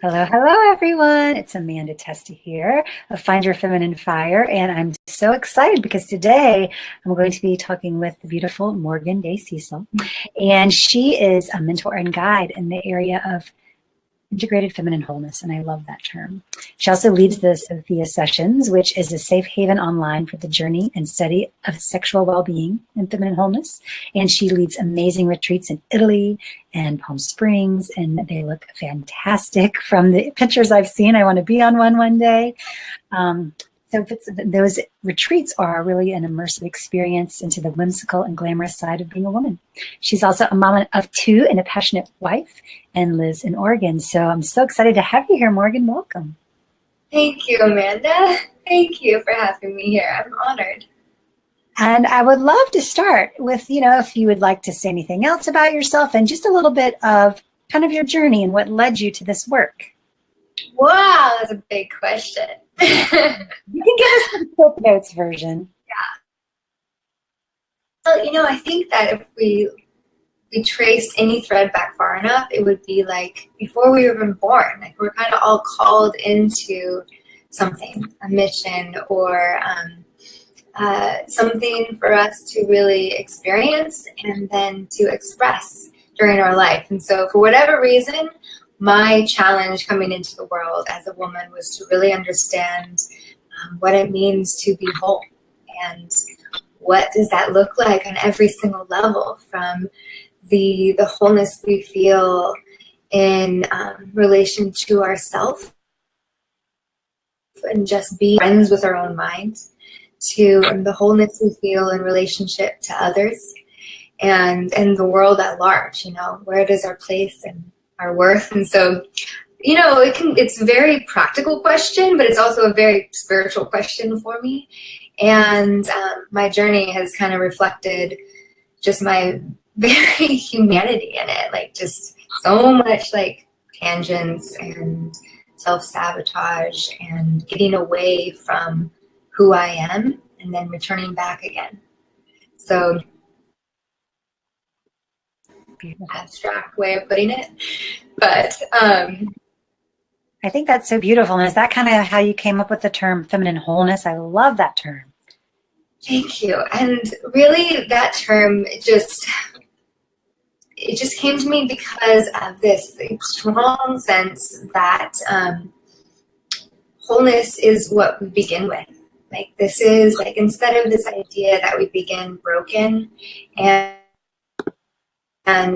Hello, hello, everyone. It's Amanda Testa here of Find Your Feminine Fire, and I'm so excited because today I'm going to be talking with the beautiful Morgan Day Cecil, and she is a mentor and guide in the area of integrated feminine wholeness, and I love that term. She also leads the Sophia Sessions, which is a safe haven online for the journey and study of sexual well-being and feminine wholeness. And she leads amazing retreats in Italy and Palm Springs, and they look fantastic from the pictures I've seen. I want to be on one day. So those retreats are really an immersive experience into the whimsical and glamorous side of being a woman. She's also a mama of two and a passionate wife and lives in Oregon. So I'm so excited to have you here, Morgan. Welcome. Thank you, Amanda. Thank you for having me here. I'm honored. And I would love to start with, if you would like to say anything else about yourself and just a little bit of kind of your journey and what led you to this work. Wow, that's a big question. You can give us the Clip Notes version. Yeah. Well, I think that if we traced any thread back far enough, it would be like before we were even born. Like we're kind of all called into something, a mission or something for us to really experience and then to express during our life. And so for whatever reason, my challenge coming into the world as a woman was to really understand what it means to be whole and what does that look like on every single level, from the wholeness we feel in relation to ourselves and just be friends with our own mind, to the wholeness we feel in relationship to others and the world at large. Where does our place and our worth? And so, it's a very practical question, but it's also a very spiritual question for me. And my journey has kind of reflected just my very humanity in it, like just so much like tangents and self-sabotage and getting away from who I am and then returning back again. So abstract way of putting it, but I think that's so beautiful. And is that kind of how you came up with the term feminine wholeness? I love that term. Thank you. And really that term it just came to me because of this strong sense that wholeness is what we begin with. Like this is like, instead of this idea that we begin broken and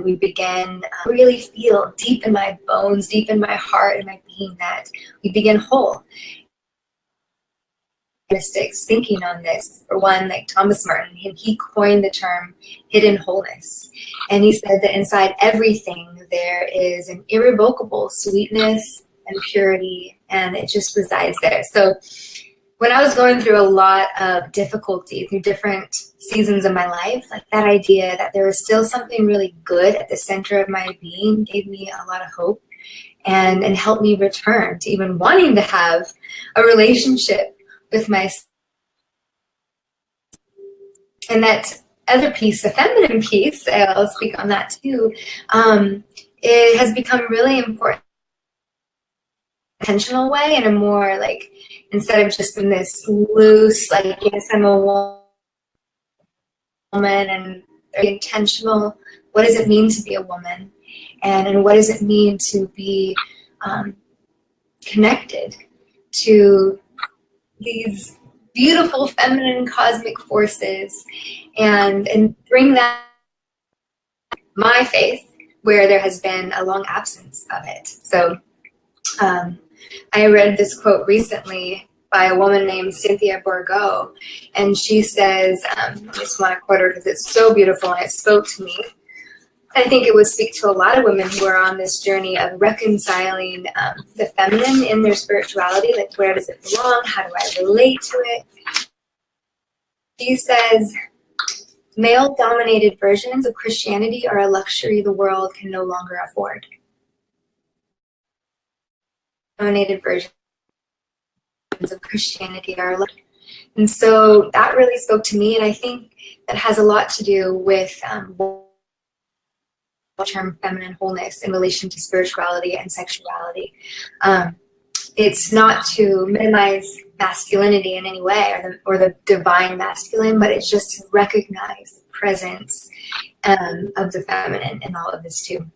we begin really feel deep in my bones, deep in my heart and my being that we begin whole. Thinking on this, for one, like Thomas Merton, he coined the term hidden wholeness. And he said that inside everything there is an irrevocable sweetness and purity, and it just resides there. So when I was going through a lot of difficulty through different seasons of my life, like that idea that there was still something really good at the center of my being gave me a lot of hope and helped me return to even wanting to have a relationship with myself. And that other piece, the feminine piece, I'll speak on that too, it has become really important intentional way, in a more like, instead of just in this loose, like, yes, I'm a woman, and intentional, what does it mean to be a woman? And what does it mean to be connected to these beautiful feminine cosmic forces and bring that my faith where there has been a long absence of it. So I read this quote recently by a woman named Cynthia Bourgeau, and she says, I just want to quote her because it's so beautiful and it spoke to me. I think it would speak to a lot of women who are on this journey of reconciling the feminine in their spirituality, like where does it belong? How do I relate to it? She says, male-dominated versions of Christianity are a luxury the world can no longer afford. Dominated versions of Christianity are a luxury. And so that really spoke to me, and I think that has a lot to do with term feminine wholeness in relation to spirituality and sexuality. It's not to minimize masculinity in any way, or the divine masculine, but it's just to recognize the presence of the feminine in all of this too.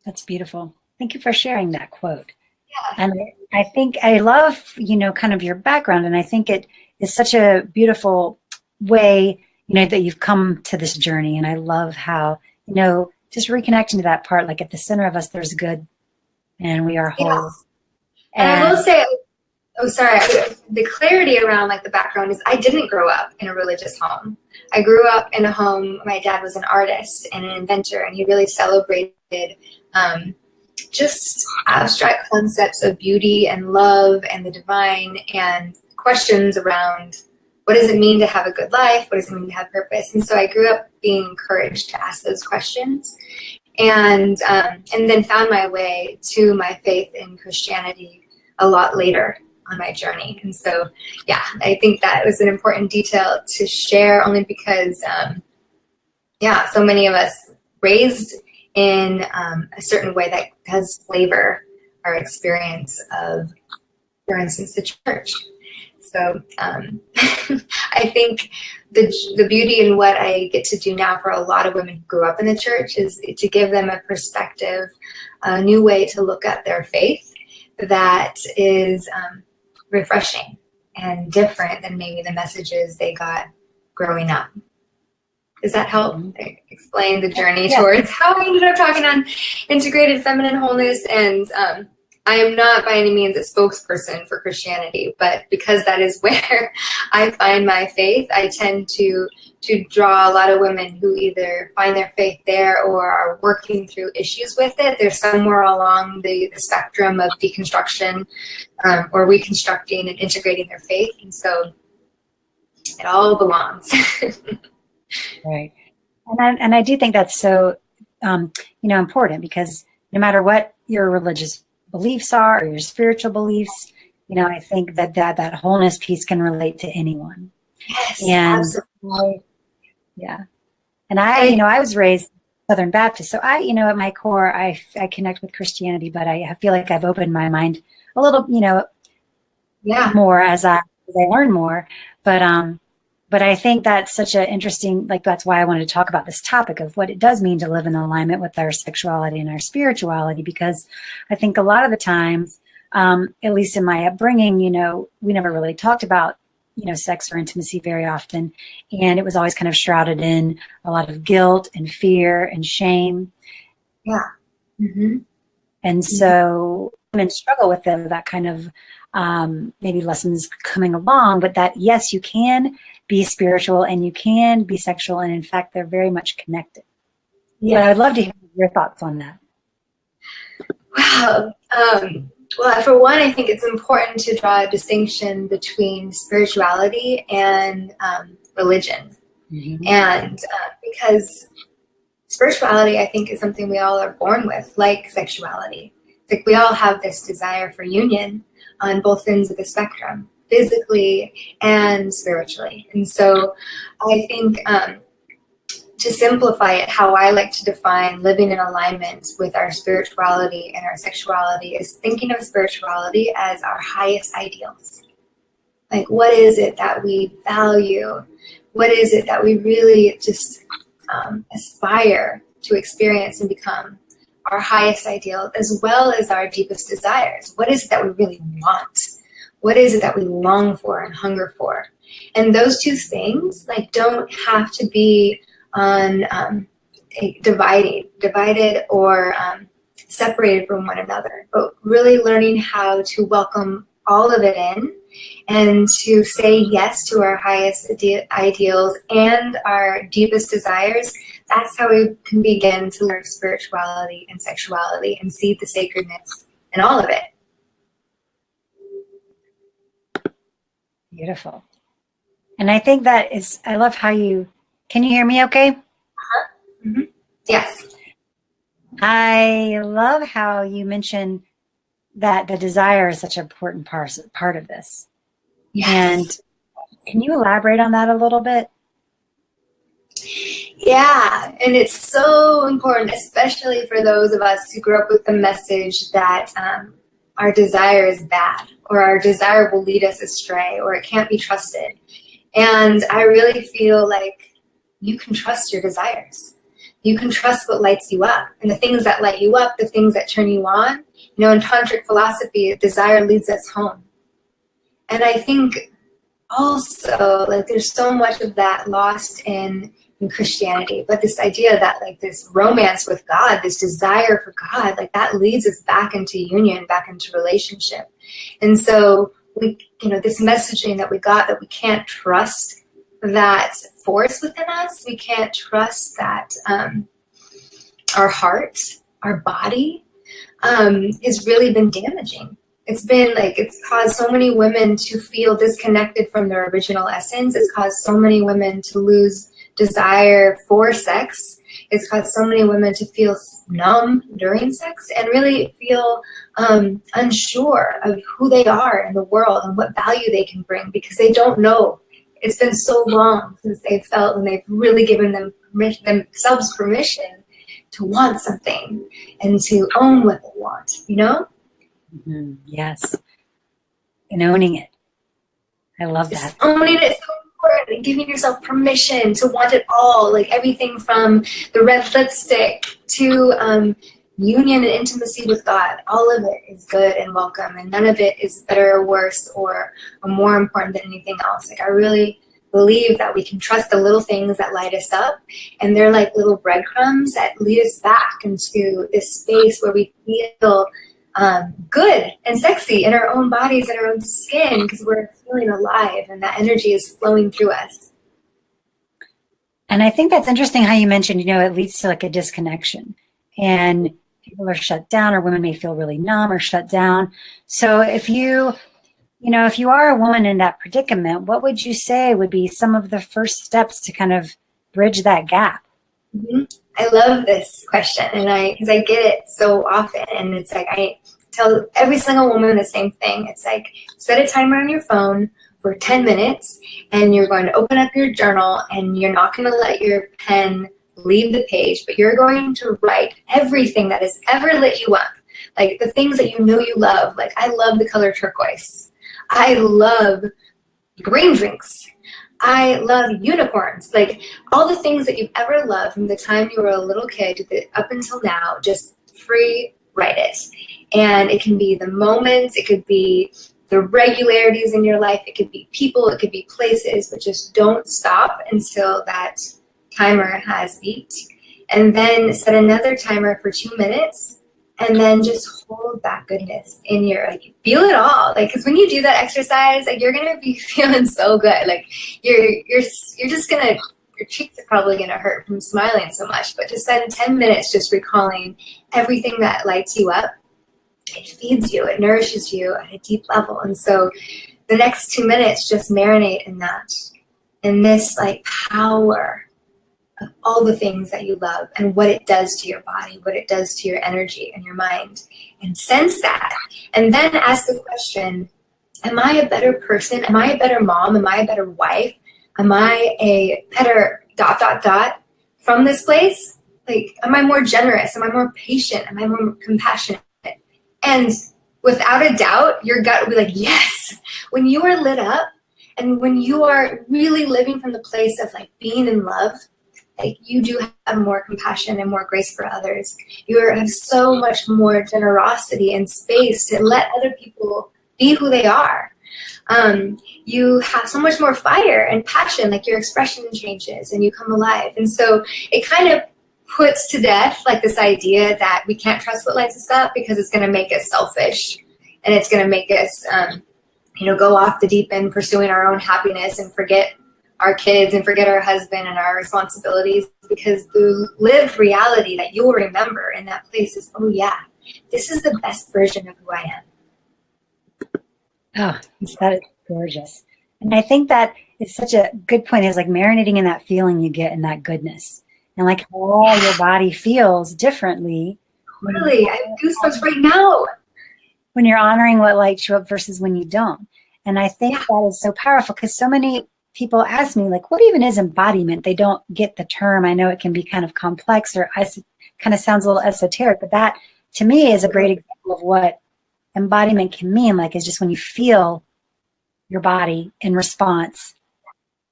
That's beautiful. Thank you for sharing that quote. Yeah. And I think I love, kind of your background, and I think it is such a beautiful way, that you've come to this journey. And I love how, just reconnecting to that part, like at the center of us, there's good and we are whole. Yeah. And I will say, the clarity around like the background is I didn't grow up in a religious home. I grew up in a home, my dad was an artist and an inventor, and he really celebrated just abstract concepts of beauty and love and the divine, and questions around what does it mean to have a good life? What does it mean to have purpose? And so I grew up being encouraged to ask those questions, and then found my way to my faith in Christianity a lot later on my journey. And so, yeah, I think that was an important detail to share, only because, so many of us raised in a certain way that does flavor our experience of, for instance, the church. So I think the beauty in what I get to do now for a lot of women who grew up in the church is to give them a perspective, a new way to look at their faith that is refreshing and different than maybe the messages they got growing up. Does that help explain the journey towards how I ended up talking on integrated feminine wholeness? And I am not by any means a spokesperson for Christianity, but because that is where I find my faith, I tend to draw a lot of women who either find their faith there or are working through issues with it. They're somewhere along the spectrum of deconstruction or reconstructing and integrating their faith. And so it all belongs. Right. And I do think that's so, important, because no matter what your religious beliefs are or your spiritual beliefs, I think that wholeness piece can relate to anyone. Yes, and absolutely. And I was raised Southern Baptist, so at my core, I connect with Christianity, but I feel like I've opened my mind a little, more as I learn more. But I think that's such an interesting, that's why I wanted to talk about this topic of what it does mean to live in alignment with our sexuality and our spirituality, because I think a lot of the times, at least in my upbringing, we never really talked about, sex or intimacy very often. And it was always kind of shrouded in a lot of guilt and fear and shame. Yeah. Mm-hmm. And so women struggle with that kind of maybe lessons coming along, but that, yes, you can be spiritual and you can be sexual. And in fact, they're very much connected. Yeah. So I'd love to hear your thoughts on that. Wow. Well, for one, I think it's important to draw a distinction between spirituality and religion. Mm-hmm. And because spirituality, I think, is something we all are born with, like sexuality. Like we all have this desire for union on both ends of the spectrum, physically and spiritually. And so I think to simplify it, how I like to define living in alignment with our spirituality and our sexuality is thinking of spirituality as our highest ideals. Like, what is it that we value? What is it that we really just aspire to experience and become? Our highest ideal, as well as our deepest desires. What is it that we really want? What is it that we long for and hunger for? And those two things, don't have to be on divided or separated from one another, but really learning how to welcome all of it in and to say yes to our highest ideals and our deepest desires. That's how we can begin to learn spirituality and sexuality and see the sacredness in all of it. Beautiful. And I think I love how can you hear me okay? Uh-huh. Mm-hmm. Yes. I love how you mentioned that the desire is such an important part of this. Yes. And can you elaborate on that a little bit? Yeah, and it's so important, especially for those of us who grew up with the message that our desire is bad, or our desire will lead us astray, or it can't be trusted. And I really feel like you can trust your desires. You can trust what lights you up, and the things that light you up, the things that turn you on. You know, in tantric philosophy, desire leads us home. And I think also, like, there's so much of that lost in Christianity, but this idea that, like, this romance with God, this desire for God, like, that leads us back into union, back into relationship. And so we, you know, this messaging that we got, that we can't trust that force within us, we can't trust that our heart, our body, has really been damaging. It's been like, it's caused so many women to feel disconnected from their original essence. It's caused so many women to lose desire for sex. It's caused so many women to feel numb during sex and really feel unsure of who they are in the world and what value they can bring, because they don't know. It's been so long since they've felt, and they've really given themselves permission to want something and to own what they want, you know? Mm-hmm. Yes. And owning it. I love that. Just owning it is so important, and giving yourself permission to want it all, like everything from the red lipstick to union and intimacy with God. All of it is good and welcome, and none of it is better or worse or more important than anything else. Like, I really believe that we can trust the little things that light us up, and they're like little breadcrumbs that lead us back into this space where we feel good and sexy in our own bodies and our own skin, because we're feeling alive and that energy is flowing through us. And I think that's interesting how you mentioned, you know, it leads to like a disconnection, and people are shut down, or women may feel really numb or shut down. So if you know, if you are a woman in that predicament, what would you say would be some of the first steps to kind of bridge that gap? Mm-hmm. I love this question, and because I get it so often, and it's like, I tell every single woman the same thing. It's like, set a timer on your phone for 10 minutes, and you're going to open up your journal, and you're not going to let your pen leave the page, but you're going to write everything that has ever lit you up. Like the things that you know you love. Like, I love the color turquoise. I love green drinks. I love unicorns. Like, all the things that you've ever loved from the time you were a little kid up until now, just free write it. And it can be the moments, it could be the regularities in your life, it could be people, it could be places, but just don't stop until that timer has beeped. And then set another timer for 2 minutes, and then just hold that goodness in your, like, feel it all. Like, because when you do that exercise, like, you're gonna be feeling so good. Like, you're just gonna, your cheeks are probably gonna hurt from smiling so much. But just spend 10 minutes just recalling everything that lights you up. It feeds you, it nourishes you at a deep level. And so the next 2 minutes, just marinate in that, in this like power of all the things that you love and what it does to your body, what it does to your energy and your mind, and sense that. And then ask the question, am I a better person? Am I a better mom? Am I a better wife? Am I a better ... from this place? Like, am I more generous? Am I more patient? Am I more compassionate? And without a doubt, your gut will be like, yes. When you are lit up and when you are really living from the place of like being in love, like, you do have more compassion and more grace for others. You have so much more generosity and space to let other people be who they are. You have so much more fire and passion, like your expression changes and you come alive. And so it kind of puts to death like this idea that we can't trust what lights us up, because it's going to make us selfish, and it's going to make us, go off the deep end pursuing our own happiness and forget our kids and forget our husband and our responsibilities, because the lived reality that you'll remember in that place is, oh yeah, this is the best version of who I am. Oh, that is gorgeous. And I think that is such a good point, is like marinating in that feeling you get and that goodness. And like how all your body feels differently. Really, I have goosebumps right now. When you're honoring what lights you up versus when you don't. And I think that is so powerful, because so many people ask me, like, what even is embodiment? They don't get the term. I know it can be kind of complex or kind of sounds a little esoteric, but that to me is a great example of what embodiment can mean. Like, it's just when you feel your body in response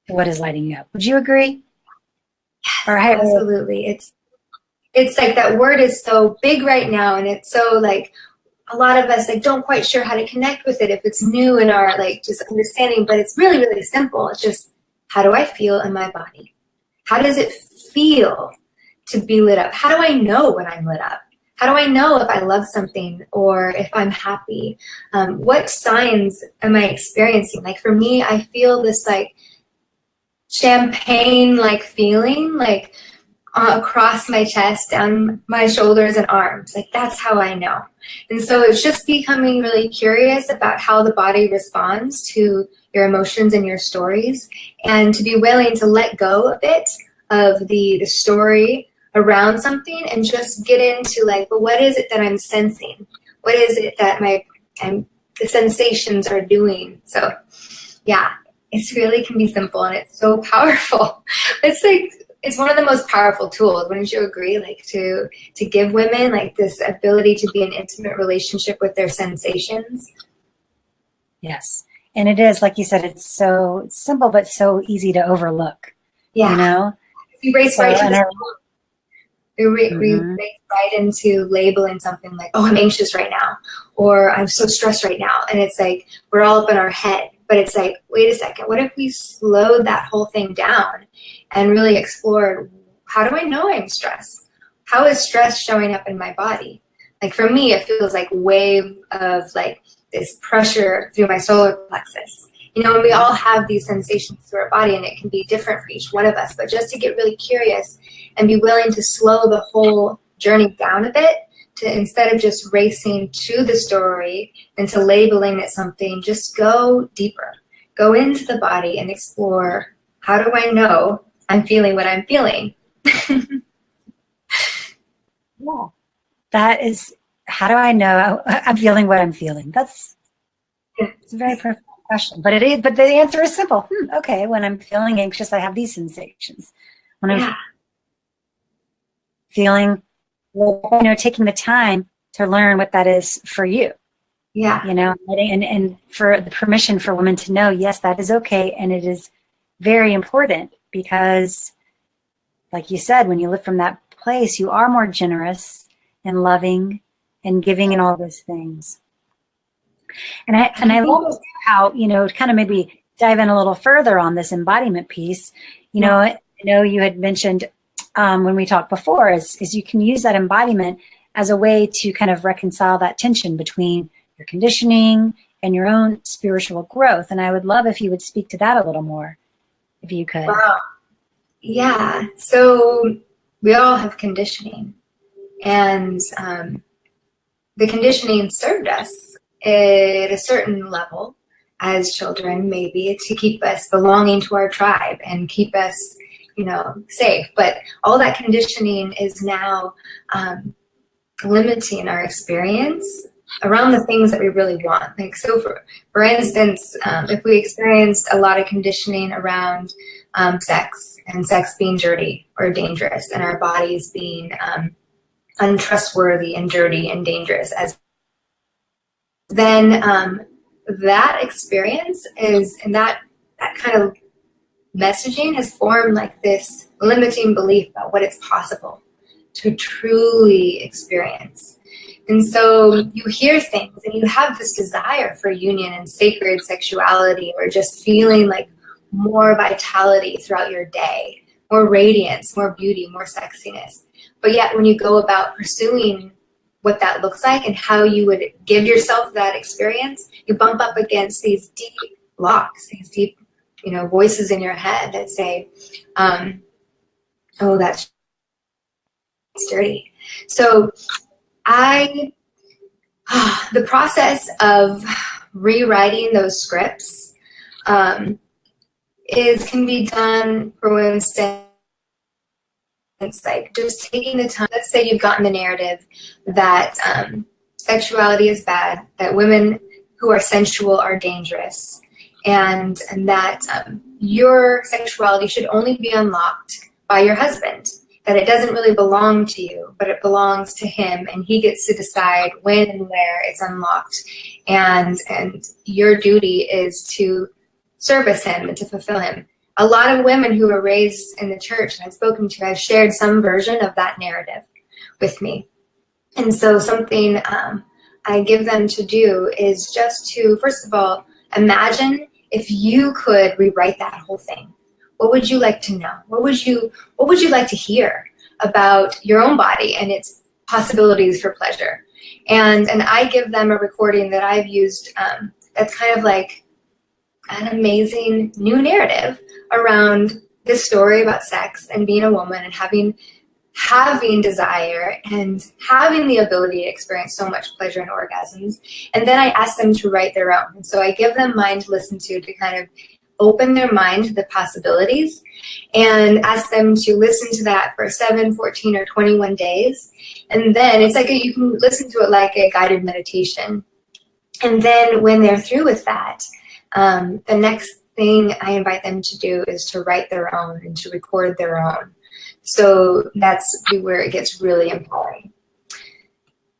to what is lighting you up. Would you agree? Yes, absolutely. It's like that word is so big right now, and it's so like a lot of us like don't quite sure how to connect with it if it's new in our like just understanding, but it's really, really simple. It's just, how do I feel in my body? How does it feel to be lit up? How do I know when I'm lit up? How do I know if I love something or if I'm happy? What signs am I experiencing? Like for me, I feel this like champagne like feeling like across my chest, down my shoulders and arms. Like that's how I know. And so it's just becoming really curious about how the body responds to your emotions and your stories, and to be willing to let go a bit of the story around something and just get into like, well, what is it that I'm sensing? What is it that the sensations are doing? So yeah, it really can be simple and it's so powerful. It's like, it's one of the most powerful tools. Wouldn't you agree? Like to give women like this ability to be in intimate relationship with their sensations. Yes. And it is, like you said, it's so simple, but so easy to overlook. Yeah. You know? We race right to we race right into labeling something like, oh, I'm anxious right now, or I'm so stressed right now. And it's like, we're all up in our head. But it's like, wait a second, what if we slowed that whole thing down and really explored, how do I know I'm stressed? How is stress showing up in my body? Like for me, it feels like a wave of like this pressure through my solar plexus. You know, and we all have these sensations through our body, and it can be different for each one of us. But just to get really curious and be willing to slow the whole journey down a bit, to instead of just racing to the story and to labeling it something, just go deeper. Go into the body and explore, how do I know I'm feeling what I'm feeling? Yeah. That is, how do I know I'm feeling what I'm feeling? It's a very perfect question, but but the answer is simple. Okay, when I'm feeling anxious, I have these sensations. When I'm feeling, taking the time to learn what that is for you. Yeah. And for the permission for women to know, yes, that is okay. And it is very important because, like you said, when you live from that place, you are more generous and loving and giving and all those things. And I love how, to kind of maybe dive in a little further on this embodiment piece. I know you had mentioned when we talked before is you can use that embodiment as a way to kind of reconcile that tension between your conditioning and your own spiritual growth. And I would love if you would speak to that a little more, if you could. Wow. Yeah. So we all have conditioning, and the conditioning served us at a certain level as children, maybe to keep us belonging to our tribe and keep us, safe. But all that conditioning is now limiting our experience around the things that we really want. Like, so for instance, if we experienced a lot of conditioning around sex, and sex being dirty or dangerous, and our bodies being untrustworthy and dirty and dangerous, then that experience and that kind of messaging has formed like this limiting belief about what it's possible to truly experience. And so you hear things and you have this desire for union and sacred sexuality, or just feeling like more vitality throughout your day, more radiance, more beauty, more sexiness. But yet when you go about pursuing what that looks like and how you would give yourself that experience, you bump up against these deep blocks, these deep, voices in your head that say, oh, that's dirty. So the process of rewriting those scripts can be done, for instance, like just taking the time. Let's say you've gotten the narrative that sexuality is bad, that women who are sensual are dangerous, and that your sexuality should only be unlocked by your husband, that it doesn't really belong to you, but it belongs to him, and he gets to decide when and where it's unlocked, and your duty is to service him and to fulfill him. A lot of women who were raised in the church and I've spoken to have shared some version of that narrative with me. And so something I give them to do is just to, first of all, imagine if you could rewrite that whole thing. What would you like to know? What would you like to hear about your own body and its possibilities for pleasure? And I give them a recording that I've used that's kind of like an amazing new narrative around this story about sex and being a woman and having desire and having the ability to experience so much pleasure and orgasms. And then I ask them to write their own. And so I give them mine to listen to kind of open their mind to the possibilities, and ask them to listen to that for 7, 14, or 21 days. And then it's like you can listen to it like a guided meditation. And then when they're through with that, the next thing I invite them to do is to write their own and to record their own. So that's where it gets really empowering.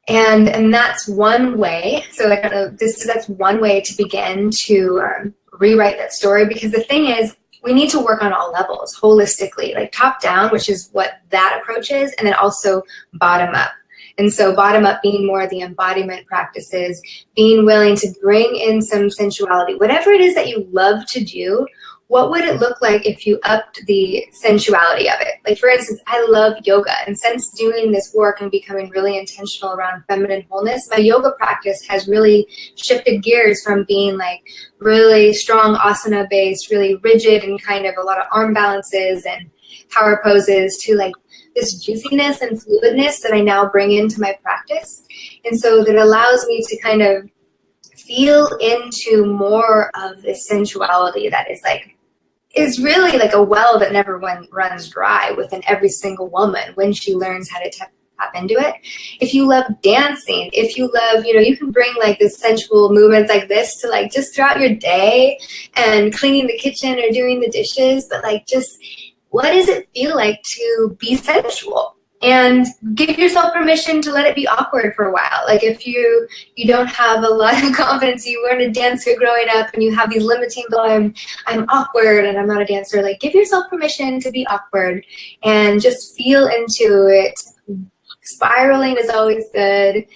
And that's one way. So I don't know, that's one way to begin to rewrite that story, because the thing is, we need to work on all levels holistically, like top down, which is what that approach is, and then also bottom up. And so bottom up being more the embodiment practices, being willing to bring in some sensuality, whatever it is that you love to do. What would it look like if you upped the sensuality of it? Like, for instance, I love yoga. And since doing this work and becoming really intentional around feminine wholeness, my yoga practice has really shifted gears from being like really strong asana based, really rigid and kind of a lot of arm balances and power poses, to like this juiciness and fluidness that I now bring into my practice. And so that allows me to kind of feel into more of this sensuality that is really like a well that never runs dry within every single woman when she learns how to tap into it. If you love dancing, if you love, you can bring like this sensual movements like this to like just throughout your day and cleaning the kitchen or doing the dishes, but like just what does it feel like to be sensual? And give yourself permission to let it be awkward for a while. Like if you don't have a lot of confidence, you weren't a dancer growing up and you have these limiting beliefs, I'm awkward and I'm not a dancer. Like give yourself permission to be awkward and just feel into it. Spiraling is always good.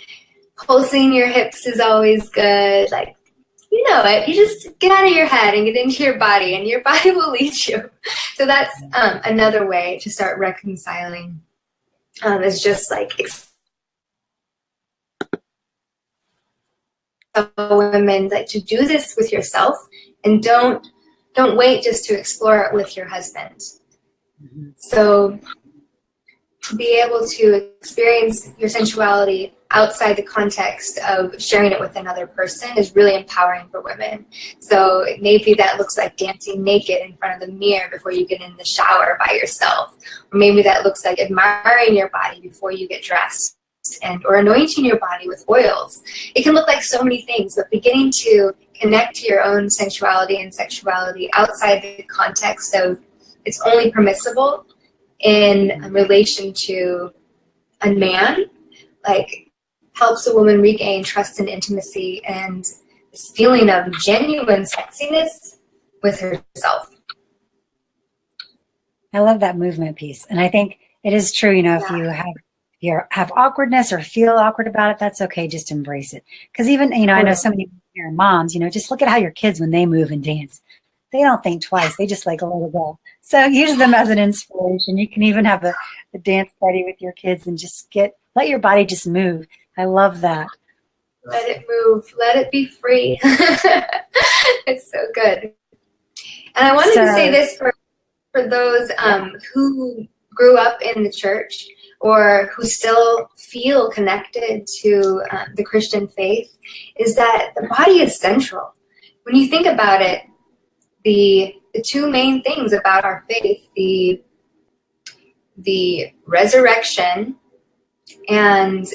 Pulsing your hips is always good. Like, you know it. You just get out of your head and get into your body and your body will lead you. So that's another way to start reconciling. Is just like women, like to do this with yourself and don't wait just to explore it with your husband. Mm-hmm. So to be able to experience your sensuality outside the context of sharing it with another person is really empowering for women. So maybe that looks like dancing naked in front of the mirror before you get in the shower by yourself. Or maybe that looks like admiring your body before you get dressed or anointing your body with oils. It can look like so many things, but beginning to connect to your own sensuality and sexuality outside the context of it's only permissible in relation to a man, like helps a woman regain trust and intimacy and this feeling of genuine sexiness with herself. I love that movement piece. And I think it is true, if you have awkwardness or feel awkward about it, that's okay. Just embrace it. Because even, I know so many moms, just look at how your kids, when they move and dance, they don't think twice. They just like let it go. So use them as an inspiration. You can even have a dance party with your kids and just let your body just move. I love that. Let it move. Let it be free. It's so good. And I wanted to say this for those who grew up in the church or who still feel connected to the Christian faith, is that the body is central. When you think about it, the two main things about our faith, the resurrection and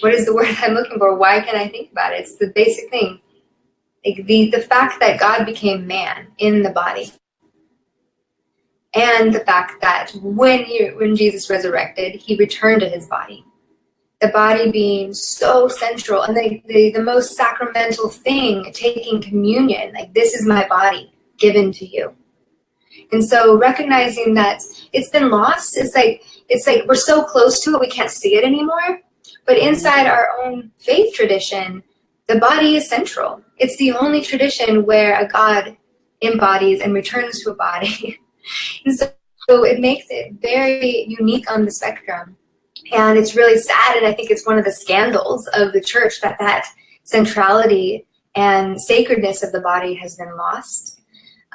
what is the word I'm looking for? Why can't I think about it? It's the basic thing. Like the fact that God became man in the body, and the fact that when Jesus resurrected, he returned to his body. The body being so central, and the most sacramental thing, taking communion, like, this is my body given to you. And so recognizing that it's been lost, it's like we're so close to it we can't see it anymore. But inside our own faith tradition, the body is central. It's the only tradition where a God embodies and returns to a body. And so it makes it very unique on the spectrum. And it's really sad, and I think it's one of the scandals of the church that centrality and sacredness of the body has been lost.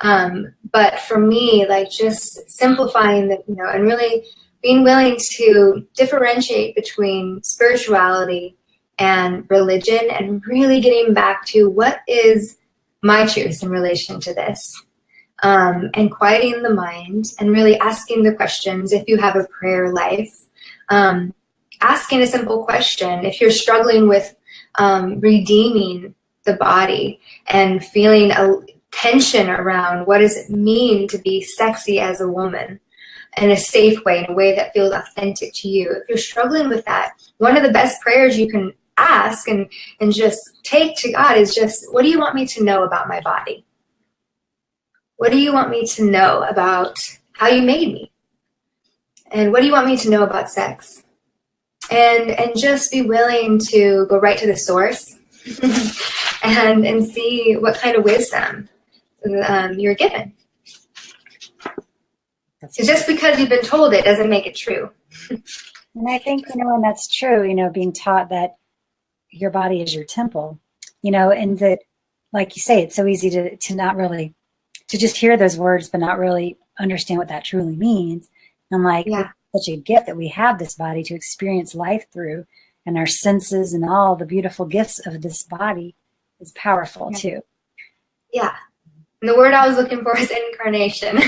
But for me, like, just simplifying that, and really being willing to differentiate between spirituality and religion, and really getting back to what is my truth in relation to this. And quieting the mind and really asking the questions. If you have a prayer life, asking a simple question. If you're struggling with redeeming the body and feeling a tension around what does it mean to be sexy as a woman in a safe way, in a way that feels authentic to you. If you're struggling with that, one of the best prayers you can ask and just take to God is just, what do you want me to know about my body? What do you want me to know about how you made me? And what do you want me to know about sex? And just be willing to go right to the source and see what kind of wisdom you're given. So just because you've been told it doesn't make it true. And I think, and that's true, being taught that your body is your temple, and that, like you say, it's so easy to not really, to just hear those words, but not really understand what that truly means. And I'm like, yeah. It's such a gift that we have this body to experience life through, and our senses and all the beautiful gifts of this body is powerful too. Yeah. And the word I was looking for is incarnation.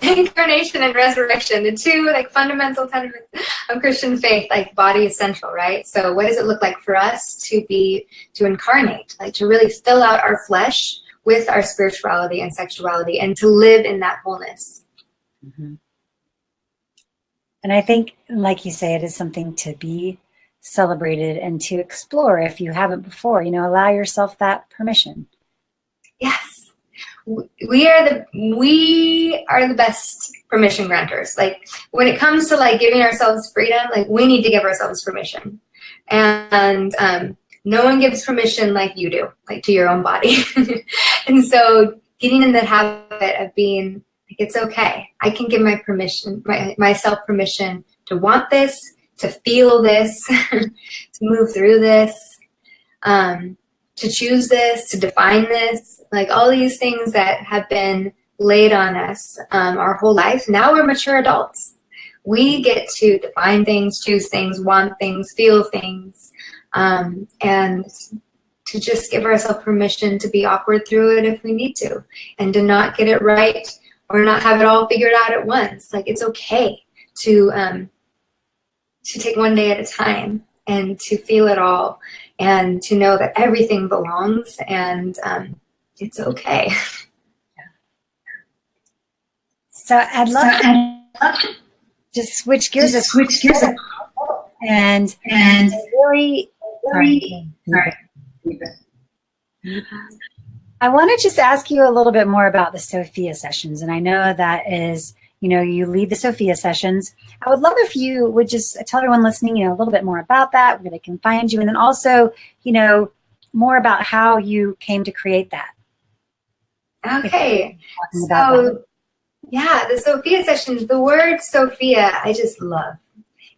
Incarnation and resurrection, the two fundamental tenets of Christian faith. Body is central, right? So what does it look like for us to incarnate, to really fill out our flesh with our spirituality and sexuality, and to live in that wholeness? Mm-hmm. And I think, like you say, it is something to be celebrated and to explore if you haven't before. Allow yourself that permission. Yes, we are the best permission granters. When it comes to giving ourselves freedom, we need to give ourselves permission, and no one gives permission like you do, to your own body. And so getting in the habit of being, it's okay. I can give myself permission to want this, to feel this, to move through this, to choose this, to define this, all these things that have been laid on us our whole life. Now we're mature adults. We get to define things, choose things, want things, feel things, and to just give ourselves permission to be awkward through it if we need to, and to not get it right or not have it all figured out at once. It's okay to take one day at a time and to feel it all, and to know that everything belongs, and it's okay. So I'd love to just switch gears. And really, I want to just ask you a little bit more about the Sophia Sessions. And I know that is, you lead the Sophia Sessions. I would love if you would just tell everyone listening, a little bit more about that, where they can find you. And then also, more about how you came to create that. Okay. So, yeah, the Sophia Sessions, the word Sophia, I just love.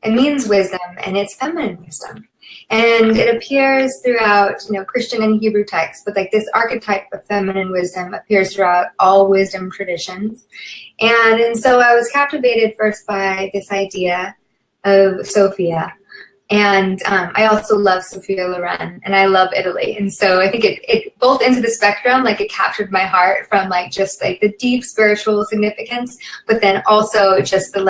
It means wisdom, and it's feminine wisdom. And it appears throughout, Christian and Hebrew texts, but this archetype of feminine wisdom appears throughout all wisdom traditions. And so I was captivated first by this idea of Sophia. And I also love Sophia Loren, and I love Italy. And so I think it both into the spectrum, it captured my heart from just the deep spiritual significance, but then also just the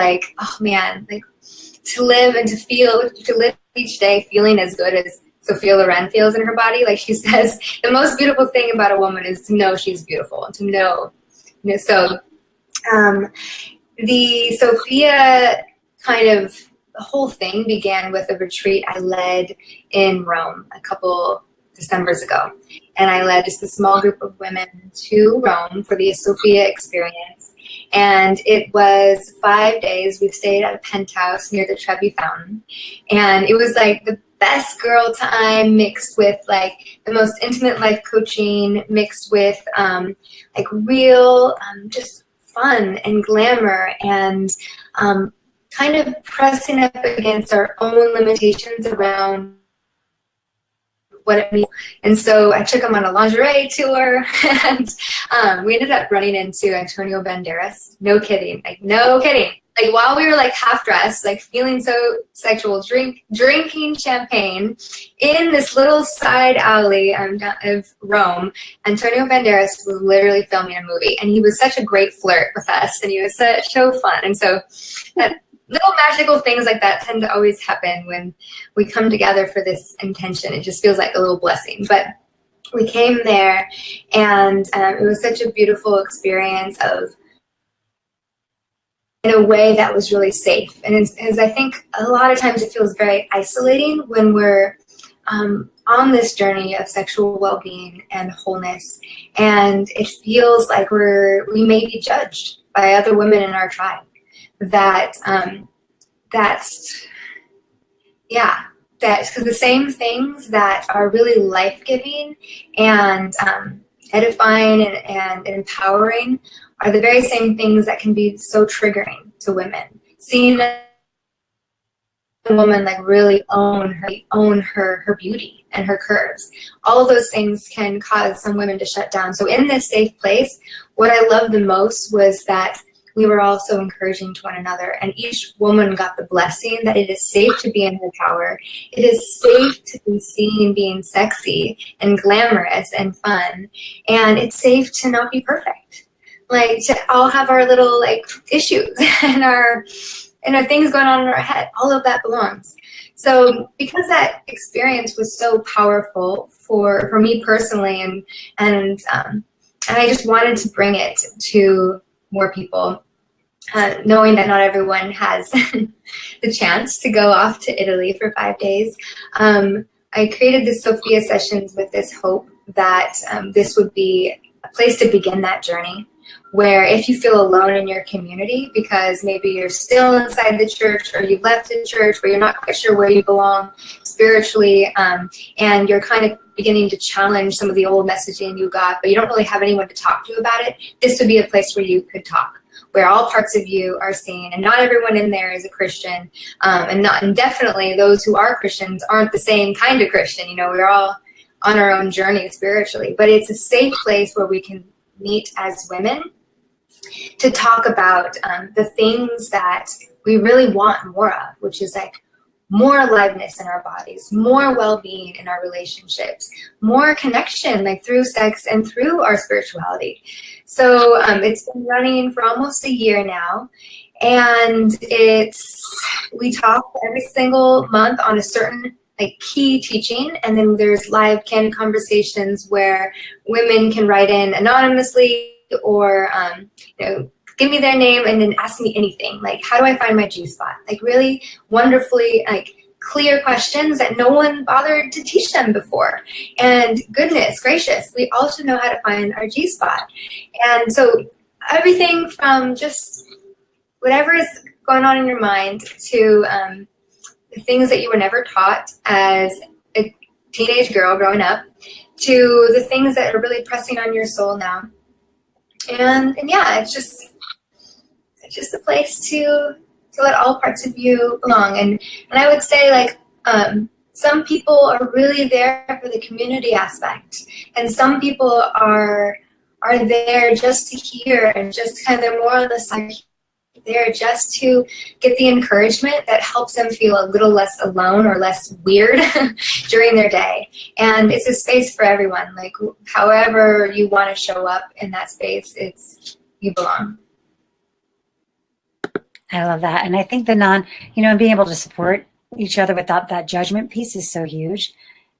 to live and to feel, to live each day feeling as good as Sophia Loren feels in her body. Like she says, the most beautiful thing about a woman is to know she's beautiful and to know. So the Sophia the whole thing began with a retreat I led in Rome a couple Decembers ago. And I led just a small group of women to Rome for the Sophia experience. And it was 5 days. We stayed at a penthouse near the Trevi Fountain. And it was like the best girl time mixed with like the most intimate life coaching mixed with like real just fun and glamour and kind of pressing up against our own limitations around what it means. And so I took him on a lingerie tour, and we ended up running into Antonio Banderas. No kidding, like no kidding. Like while we were like half dressed, like feeling so sexual, drinking champagne in this little side alley of Rome, Antonio Banderas was literally filming a movie, and he was such a great flirt with us, and he was so fun. And so that little magical things like that tend to always happen when we come together for this intention. It just feels like a little blessing. But we came there, and it was such a beautiful experience in a way that was really safe. And as I think a lot of times it feels very isolating when we're on this journey of sexual well-being and wholeness, and it feels like we may be judged by other women in our tribe. That's because the same things that are really life-giving and edifying and empowering are the very same things that can be so triggering to women. Seeing a woman like really own her beauty and her curves, all of those things can cause some women to shut down. So in this safe place, what I loved the most was that we were also encouraging to one another, and each woman got the blessing that it is safe to be in her power. It is safe to be seen being sexy and glamorous and fun, and it's safe to not be perfect. Like to all have our little like issues and our things going on in our head. All of that belongs. So because that experience was so powerful for me personally, and I just wanted to bring it to more people, knowing that not everyone has the chance to go off to Italy for 5 days. I created the Sophia Sessions with this hope that this would be a place to begin that journey, where if you feel alone in your community because maybe you're still inside the church or you've left the church, but you're not quite sure where you belong spiritually, and you're kind of beginning to challenge some of the old messaging you got, but you don't really have anyone to talk to about it, this would be a place where you could talk, where all parts of you are seen, and not everyone in there is a Christian, and definitely those who are Christians aren't the same kind of Christian. You know, we're all on our own journey spiritually, but it's a safe place where we can meet as women to talk about the things that we really want more of, which is like more aliveness in our bodies, more well-being in our relationships, more connection like through sex and through our spirituality. So it's been running for almost a year now, and we talk every single month on a certain like key teaching, and then there's live candid conversations where women can write in anonymously or give me their name and then ask me anything, like how do I find my G-spot, like really wonderfully like clear questions that no one bothered to teach them before. And goodness gracious, we all should know how to find our G-spot. And so everything from just whatever is going on in your mind to the things that you were never taught as a teenage girl growing up, to the things that are really pressing on your soul now. And yeah, it's just a place to let all parts of you belong. And I would say like some people are really there for the community aspect, and some people are there just to hear and just kind of they're more on the side there just to get the encouragement that helps them feel a little less alone or less weird during their day. And it's a space for everyone. Like however you want to show up in that space, you belong. I love that. And I think being able to support each other without that judgment piece is so huge.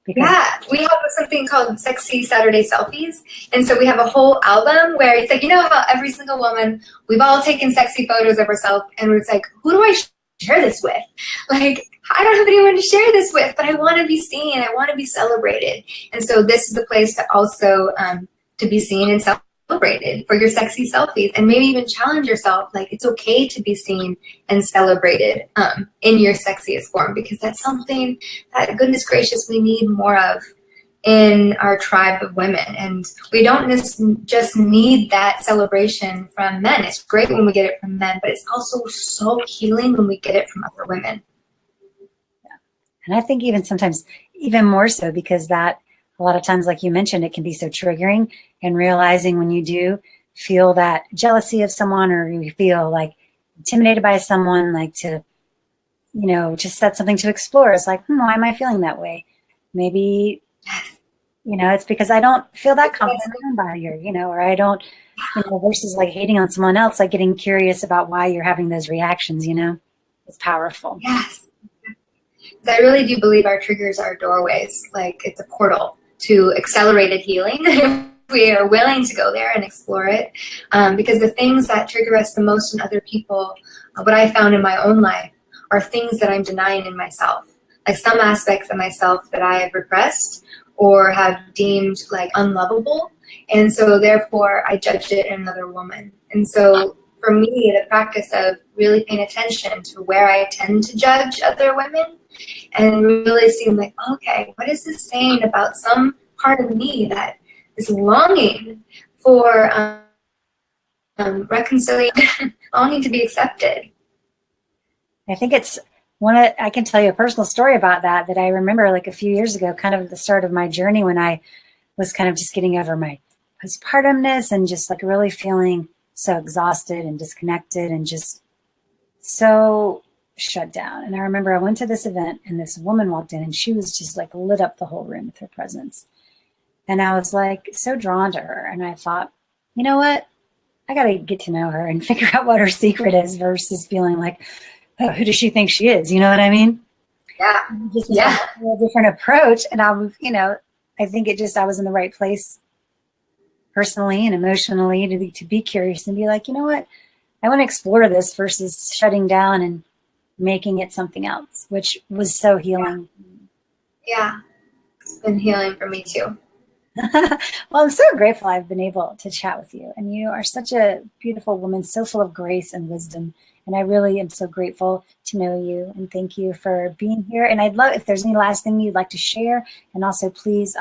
Because yeah, we have something called Saturday Selfies. And so we have a whole album where it's like, you know how every single woman, we've all taken sexy photos of ourselves, and it's like, who do I share this with? Like, I don't have anyone to share this with, but I want to be seen. I want to be celebrated. And so this is the place to also to be seen and celebrated for your sexy selfies, and maybe even challenge yourself. Like, it's okay to be seen and celebrated in your sexiest form, because that's something that, goodness gracious, we need more of in our tribe of women. And we don't just need that celebration from men. It's great when we get it from men, but it's also so healing when we get it from other women. And I think even sometimes even more so, because that a lot of times, like you mentioned, it can be so triggering, and realizing when you do feel that jealousy of someone, or you feel like intimidated by someone, like to, you know, just set something to explore. It's like, why am I feeling that way? Maybe, you know, it's because I don't feel that confident in my own body, or, you know, or I don't, you know, versus like hating on someone else, like getting curious about why you're having those reactions, you know, it's powerful. Yes. I really do believe our triggers are doorways. Like, it's a portal to accelerated healing if we are willing to go there and explore it. Because the things that trigger us the most in other people, what I found in my own life, are things that I'm denying in myself. Like, some aspects of myself that I have repressed or have deemed like unlovable. And so therefore I judged it in another woman. And so for me, the practice of really paying attention to where I tend to judge other women, and really seeing like, okay, what is this saying about some part of me that is longing for reconciliation, longing to be accepted. I think it's I can tell you a personal story about that I remember like a few years ago, kind of at the start of my journey, when I was kind of just getting over my postpartumness and just like really feeling so exhausted and disconnected and just so shut down. And I remember I went to this event, and this woman walked in, and she was just like lit up the whole room with her presence. And I was like so drawn to her. And I thought, you know what? I got to get to know her and figure out what her secret is, versus feeling like, oh, who does she think she is? You know what I mean? Yeah. Just a different approach. And I was, you know, I think I was in the right place personally and emotionally to be curious and be like, you know what? I want to explore this, versus shutting down and making it something else, which was so healing. Yeah. It's been healing for me too. Well, I'm so grateful I've been able to chat with you. And you are such a beautiful woman, so full of grace and wisdom. And I really am so grateful to know you, and thank you for being here. And I'd love if there's any last thing you'd like to share, and also please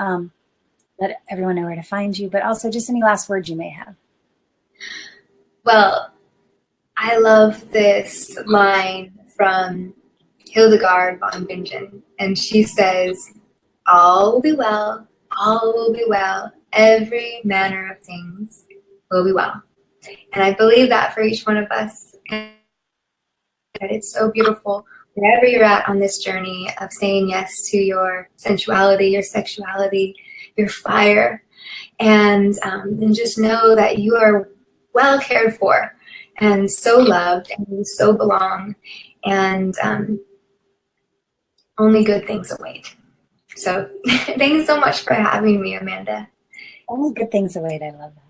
let everyone know where to find you, but also just any last words you may have. Well, I love this line from Hildegard von Bingen, and she says, all will be well, all will be well, every manner of things will be well. And I believe that for each one of us. And it's so beautiful wherever you're at on this journey of saying yes to your sensuality, your sexuality, your fire, and just know that you are well cared for and so loved, and you so belong, and only good things await. So thank you so much for having me, Amanda. Only good things await. I love that.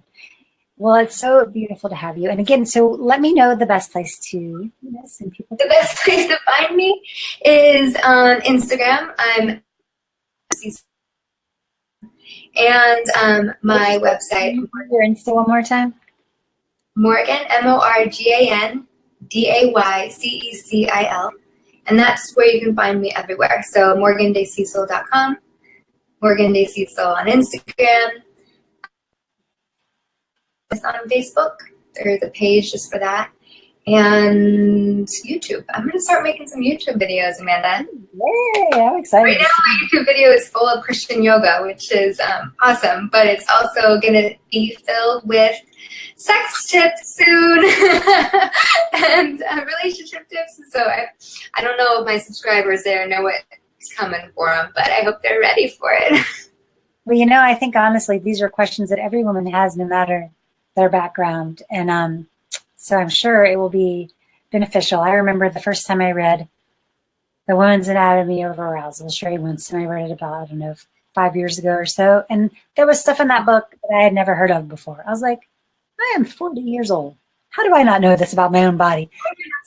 Well, it's so beautiful to have you. And again, so let me know the best place to send people. The best place to find me is on Instagram. I'm and my website. Your Insta one more time. Morgan, Morgan Daycecil. And that's where you can find me everywhere. So morgandayscecil.com, Morgan Day Cecil on Instagram. It's on Facebook. There's a page just for that. And YouTube. I'm going to start making some YouTube videos, Amanda. Yay, I'm excited. Right now, my YouTube video is full of Christian yoga, which is awesome. But it's also going to be filled with sex tips soon and relationship tips. So I don't know if my subscribers there know what's coming for them, but I hope they're ready for it. Well, you know, I think honestly, these are questions that every woman has, no matter their background. And so I'm sure it will be beneficial. I remember the first time I read The Woman's Anatomy of Arousal, Sherry Winston. I read it about, I don't know, 5 years ago or so. And there was stuff in that book that I had never heard of before. I was like, I am 40 years old. How do I not know this about my own body?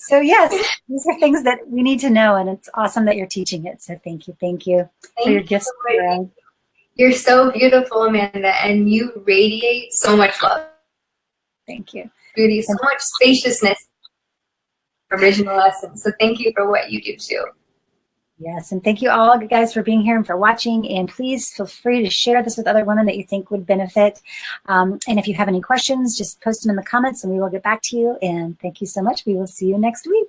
So yes, these are things that we need to know, and it's awesome that you're teaching it. So thank you for your gifts. You're so beautiful, Amanda, and you radiate so much love. Thank you. Beauty, so much spaciousness, original essence. So thank you for what you do too. Yes, and thank you all guys for being here and for watching, and please feel free to share this with other women that you think would benefit. And if you have any questions, just post them in the comments and we will get back to you. And thank you so much. We will see you next week.